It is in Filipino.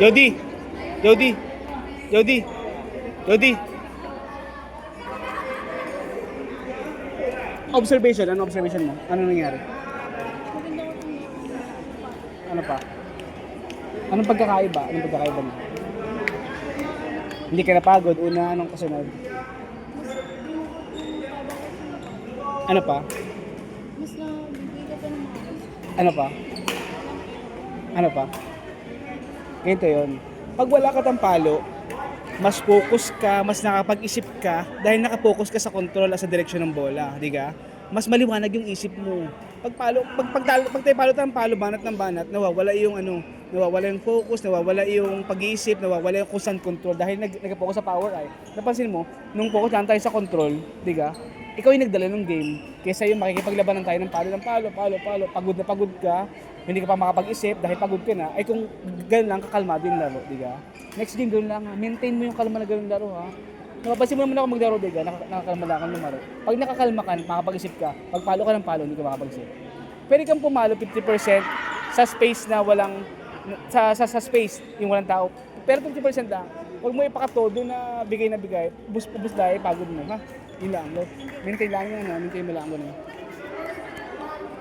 Jody! Jody! Jody! Jody! Observation, ano observation mo? Ano nangyari? Ano pa? Anong pagkakaiba? Anong pagkakaiba mo? Hindi ka napagod? Una, anong kasunod? Ano pa? Mas nabibigay ka pa ng mga Ano pa? Ano pa? Ganito yun. Pag wala ka tang palo, mas focus ka, mas nakapag-isip ka dahil nakapokus ka sa control at sa direksyon ng bola, di ka? Mas maliwanag yung isip mo. Pag tayo palo ng palo, banat ng banat, nawawala yung nawawala yung focus, nawawala yung pag-iisip, nawawala yung constant control dahil nag-focus sa power eye. Napansin mo, nung focus lang tayo sa control, di ka? Ikaw yung nagdala ng game. Kaysa yung makikipaglabanan tayo ng palo, pagod ka, hindi ka pa makapag-isip dahil pagod ka na, ay kung gano'n lang, kakalmado yung laro, di ka? Next game, gano'n lang ha. Maintain mo yung kalma na gano'n laro ha. Napapansin mo naman ako maglaro, di ka? Nakakalma lang ako lumaro. Pag nakakalma ka, makapag-isip ka, pag palo ka ng palo, hindi ka makapag-isip. Pwede kang pumalo 50% sa space na walang, sa space, yung walang tao. Pero 50% lang. Huwag mo ipakatodo na bigay, ubus dahil pagod mo ha. Yun lang, maintain lang yun, maintain mo lang mo na.